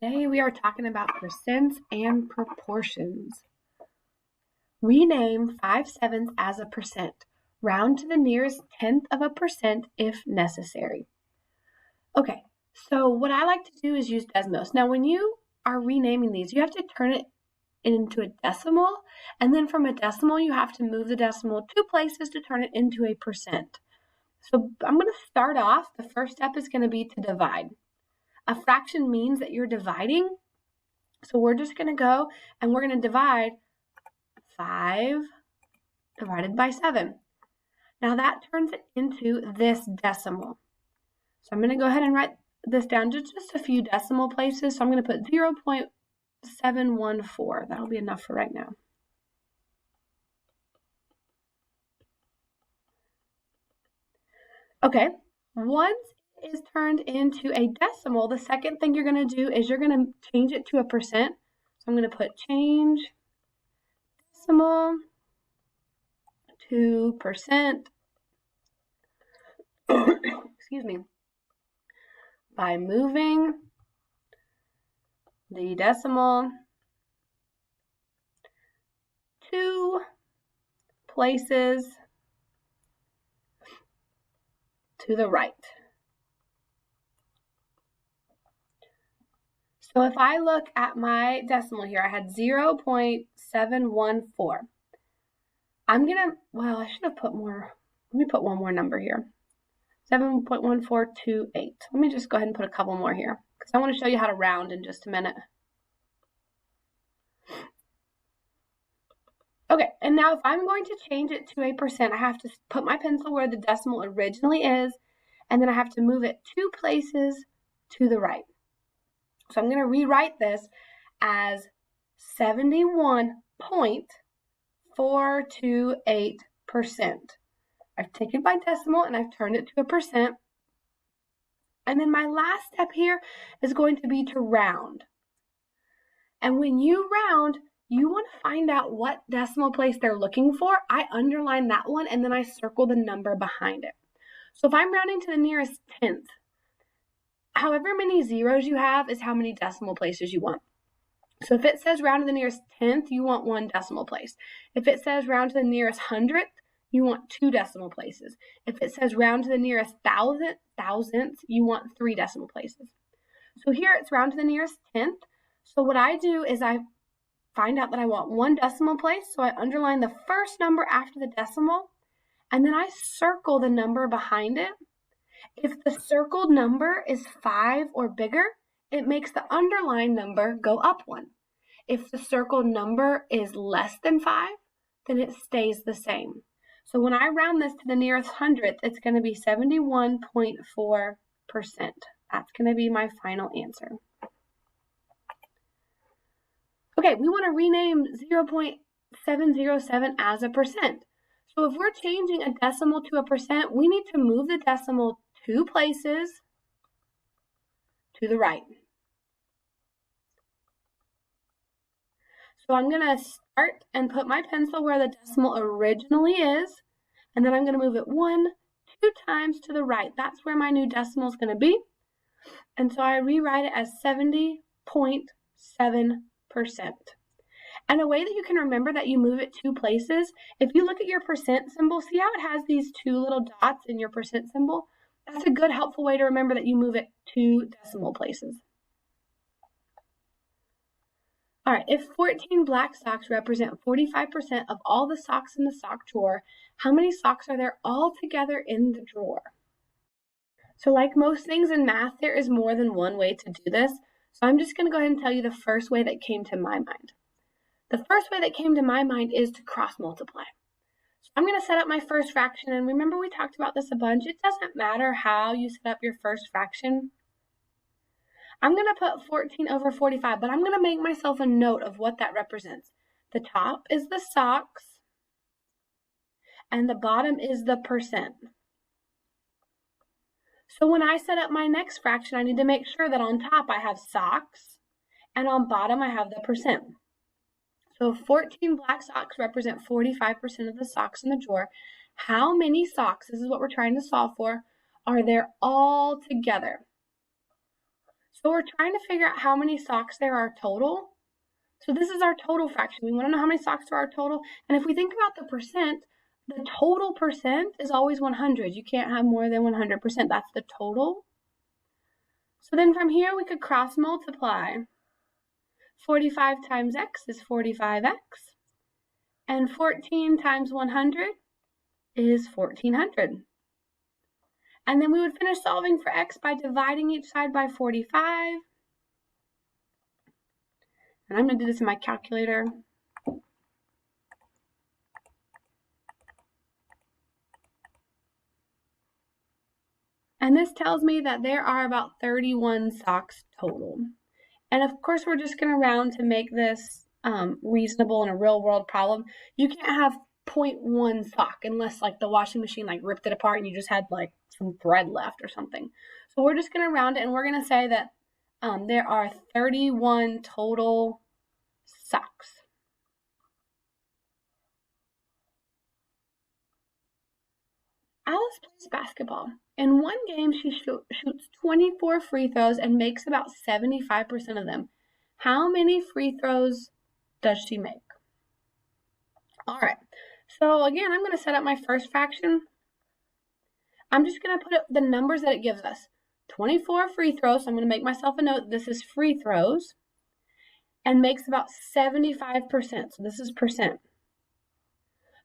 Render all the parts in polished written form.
Today we are talking about percents and proportions. Rename 5/7 as a percent. Round to the nearest tenth of a percent if necessary. Okay, so what I like to do is use Desmos. Now when you are renaming these, you have to turn it into a decimal, and then from a decimal you have to move the decimal 2 places to turn it into a percent. So I'm going to start off. The first step is going to be to divide. A fraction means that you're dividing. So we're just going to go and we're going to divide 5 divided by 7. Now that turns it into this decimal. So I'm going to go ahead and write this down to just a few decimal places. So I'm going to put 0.714. That'll be enough for right now. Okay, once it is turned into a decimal, the second thing you're going to do is you're going to change it to a percent. So I'm going to put change decimal to percent. Excuse me. By moving the decimal 2 places to the right. So if I look at my decimal here, I had 0.714. I'm going to, well, I should have put more. Let me put one more number here. 7.1428. Let me just go ahead and put a couple more here because I want to show you how to round in just a minute. Okay, and now if I'm going to change it to a percent, I have to put my pencil where the decimal originally is, and then I have to move it 2 places to the right. So I'm going to rewrite this as 71.428%. I've taken my decimal and I've turned it to a percent. And then my last step here is going to be to round. And when you round, you want to find out what decimal place they're looking for. I underline that one and then I circle the number behind it. So if I'm rounding to the nearest tenth, however many zeros you have is how many decimal places you want. So if it says round to the nearest tenth, you want 1 decimal place. If it says round to the nearest hundredth, you want 2 decimal places. If it says round to the nearest thousandth, you want 3 decimal places. So here it's round to the nearest tenth. So what I do is I find out that I want 1 decimal place. So I underline the first number after the decimal, and then I circle the number behind it. If the circled number is 5 or bigger, it makes the underlined number go up 1. If the circled number is less than 5, then it stays the same. So when I round this to the nearest hundredth, it's going to be 71.4%. That's going to be my final answer. Okay, we want to rename 0.707 as a percent. So if we're changing a decimal to a percent, we need to move the decimal 2 places to the right. So I'm going to start and put my pencil where the decimal originally is, and then I'm going to move it 2 times to the right. That's where my new decimal is going to be. And so I rewrite it as 70.7%. And a way that you can remember that you move it 2 places, if you look at your percent symbol, see how it has these 2 little dots in your percent symbol? That's a good, helpful way to remember that you move it 2 decimal places. All right, if 14 black socks represent 45% of all the socks in the sock drawer, how many socks are there all together in the drawer? So like most things in math, there is more than one way to do this. So I'm just going to go ahead and tell you the first way that came to my mind. The first way that came to my mind is to cross multiply. So I'm going to set up my first fraction, and remember we talked about this a bunch. It doesn't matter how you set up your first fraction. I'm going to put 14 over 45, but I'm going to make myself a note of what that represents. The top is the socks, and the bottom is the percent. So when I set up my next fraction, I need to make sure that on top I have socks, and on bottom I have the percent. So 14 black socks represent 45% of the socks in the drawer. How many socks, this is what we're trying to solve for, are there all together? So we're trying to figure out how many socks there are total. So this is our total fraction. We want to know how many socks there are total. And if we think about the percent, the total percent is always 100. You can't have more than 100%. That's the total. So then from here, we could cross multiply. 45 times x is 45x. And 14 times 100 is 1400. And then we would finish solving for x by dividing each side by 45. And I'm going to do this in my calculator. And this tells me that there are about 31 socks total. And of course, we're just going to round to make this reasonable in a real world problem. You can't have 0.1 sock unless like the washing machine like ripped it apart and you just had like some thread left or something. So we're just going to round it and we're going to say that there are 31 total socks. Alice plays basketball. In one game, she shoots 24 free throws and makes about 75% of them. How many free throws does she make? All right. So again, I'm going to set up my first fraction. I'm just going to put the numbers that it gives us. 24 free throws. So I'm going to make myself a note. This is free throws. And makes about 75%. So this is percent.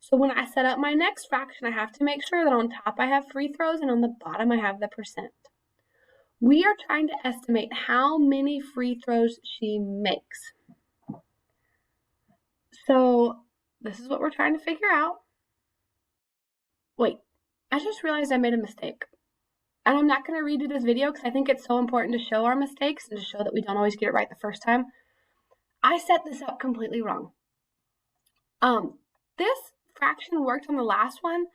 So when I set up my next fraction, I have to make sure that on top I have free throws and on the bottom I have the percent. We are trying to estimate how many free throws she makes. So this is what we're trying to figure out. Wait, I just realized I made a mistake. And I'm not going to redo this video because I think it's so important to show our mistakes and to show that we don't always get it right the first time. I set this up completely wrong. This fraction worked on the last one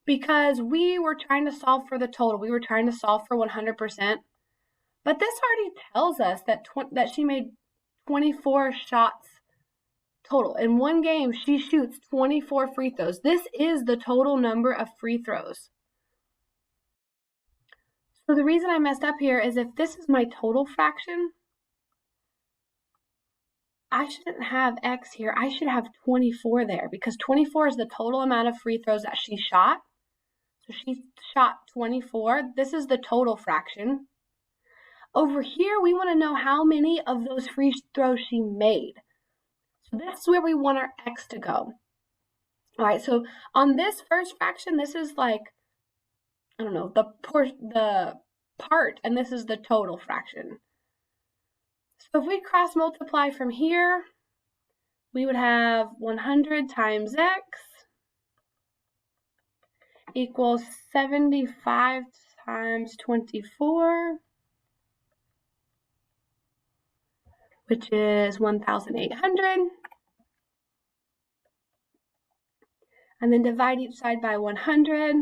because we were trying to solve for the total. We were trying to solve for 100%. But this already tells us that she made 24 shots total. In one game, she shoots 24 free throws. This is the total number of free throws. So the reason I messed up here is if this is my total fraction, I shouldn't have x here. I should have 24 there because 24 is the total amount of free throws that she shot. So she shot 24. This is the total fraction. Over here, we want to know how many of those free throws she made. So this is where we want our x to go. All right, so on this first fraction, this is like, I don't know, the part, and this is the total fraction. So if we cross multiply from here, we would have 100 times x equals 75 times 24, which is 1,800. And then divide each side by 100.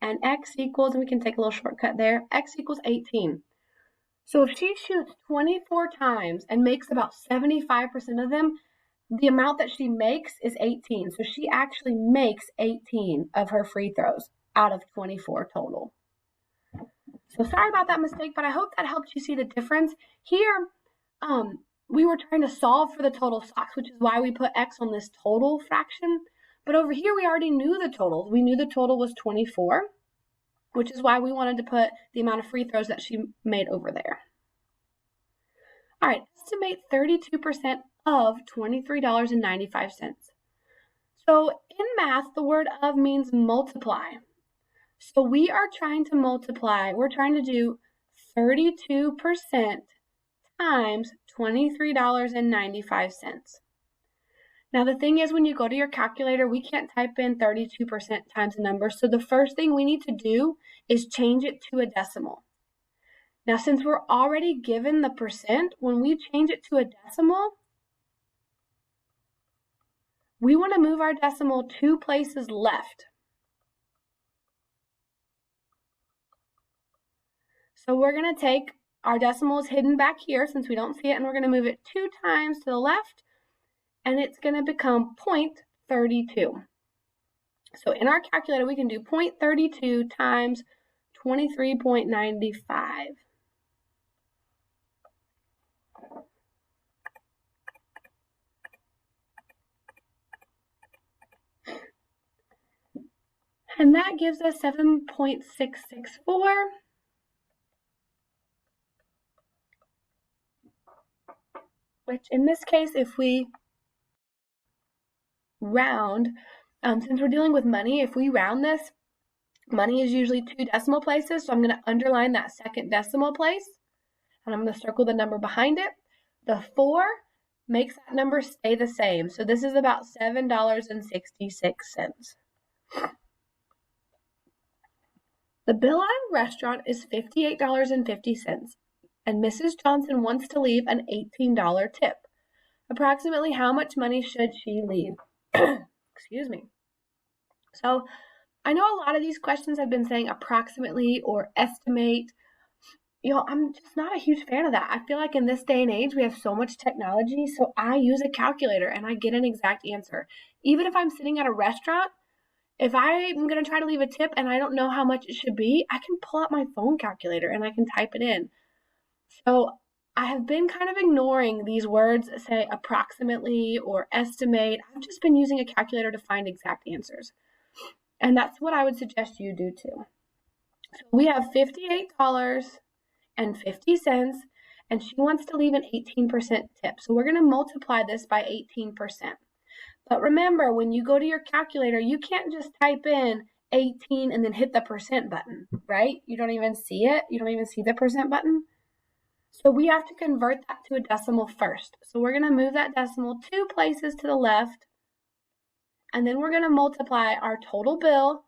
And x equals, and we can take a little shortcut there, x equals 18. So if she shoots 24 times and makes about 75% of them, the amount that she makes is 18. So she actually makes 18 of her free throws out of 24 total. So sorry about that mistake, but I hope that helped you see the difference. Here, we were trying to solve for the total socks, which is why we put x on this total fraction. But over here, we already knew the total. We knew the total was 24, which is why we wanted to put the amount of free throws that she made over there. All right, estimate 32% of $23.95. So in math, the word of means multiply. So we are trying to multiply. We're trying to do 32% times $23.95. Now the thing is, when you go to your calculator, we can't type in 32% times a number. So the first thing we need to do is change it to a decimal. Now, since we're already given the percent, when we change it to a decimal, we want to move our decimal 2 places left. So we're going to take our decimal is hidden back here since we don't see it, and we're going to move it 2 times to the left, and it's going to become 0.32. So in our calculator, we can do 0.32 times 23.95. And that gives us 7.664. Which in this case, if we round, since we're dealing with money, if we round this, money is usually 2 decimal places, so I'm going to underline that second decimal place, and I'm going to circle the number behind it. The 4 makes that number stay the same, so this is about $7.66. The bill at a restaurant is $58.50, and Mrs. Johnson wants to leave an $18 tip. Approximately how much money should she leave? Excuse me. So I know a lot of these questions have been saying approximately or estimate. I'm just not a huge fan of that. I feel like in this day and age, we have so much technology, so I use a calculator and I get an exact answer. Even if I'm sitting at a restaurant, if I'm going to try to leave a tip and I don't know how much it should be, I can pull out my phone calculator and I can type it in. So I have been kind of ignoring these words that say approximately or estimate. I've just been using a calculator to find exact answers. And that's what I would suggest you do too. So we have $58.50, and she wants to leave an 18% tip. So we're going to multiply this by 18%. But remember, when you go to your calculator, you can't just type in 18 and then hit the percent button, right? You don't even see it. You don't even see the percent button. So we have to convert that to a decimal first. So we're going to move that decimal 2 places to the left, and then we're going to multiply our total bill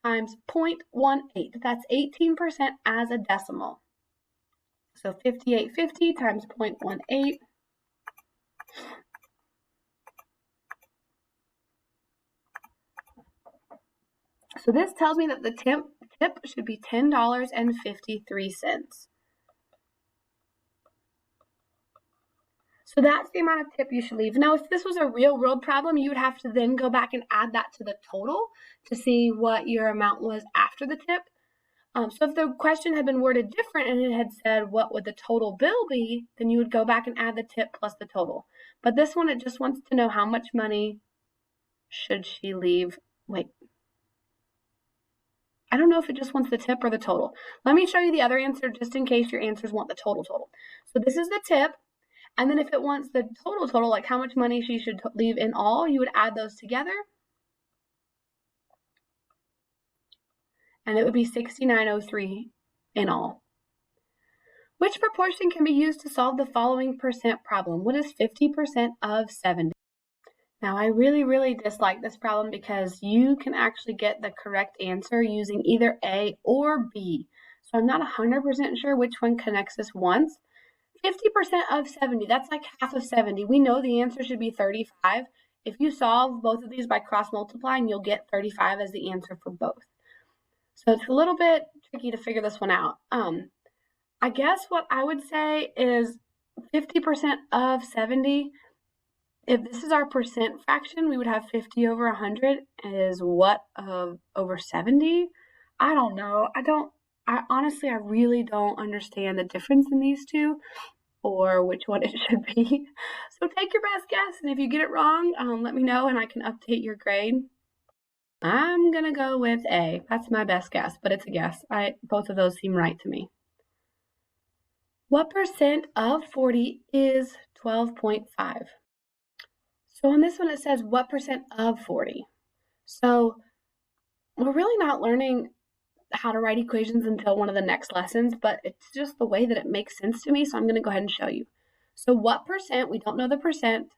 times 0.18. That's 18% as a decimal. So 58.50 times 0.18. So this tells me that the tip should be $10.53. So that's the amount of tip you should leave. Now, if this was a real world problem, you would have to then go back and add that to the total to see what your amount was after the tip. So if the question had been worded different and it had said, what would the total bill be? Then you would go back and add the tip plus the total. But this one, it just wants to know how much money should she leave. Wait. I don't know if it just wants the tip or the total. Let me show you the other answer just in case your answers want the total. So this is the tip. And then if it wants the total, like how much money she should leave in all, you would add those together. And it would be $69.03 in all. Which proportion can be used to solve the following percent problem? What is 50% of 70? Now, I really dislike this problem because you can actually get the correct answer using either A or B. So I'm not 100% sure which one connects this once. 50% of 70, that's like half of 70. We know the answer should be 35. If you solve both of these by cross multiplying, you'll get 35 as the answer for both. So it's a little bit tricky to figure this one out. I guess what I would say is 50% of 70. If this is our percent fraction, we would have 50 over 100 is what of over 70? I don't know. I honestly really don't understand the difference in these two or which one it should be. So take your best guess, and if you get it wrong, let me know and I can update your grade. I'm gonna go with A. That's my best guess, but it's a guess. Both of those seem right to me. What percent of 40 is 12.5? So on this one it says what percent of 40? So we're really not learning how to write equations until one of the next lessons, but it's just the way that it makes sense to me, so I'm going to go ahead and show you. So what percent, we don't know the percent,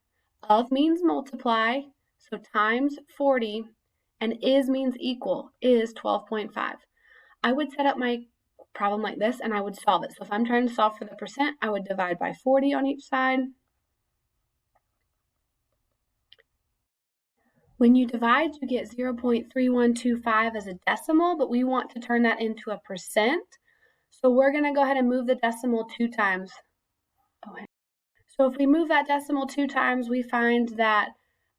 of means multiply, so times 40, and is means equal, is 12.5. I would set up my problem like this and I would solve it. So if I'm trying to solve for the percent, I would divide by 40 on each side. When you divide, you get 0.3125 as a decimal, but we want to turn that into a percent. So we're going to go ahead and move the decimal 2 times. So if we move that decimal 2 times, we find that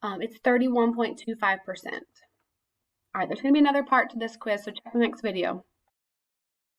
it's 31.25%. All right, there's going to be another part to this quiz, so check the next video.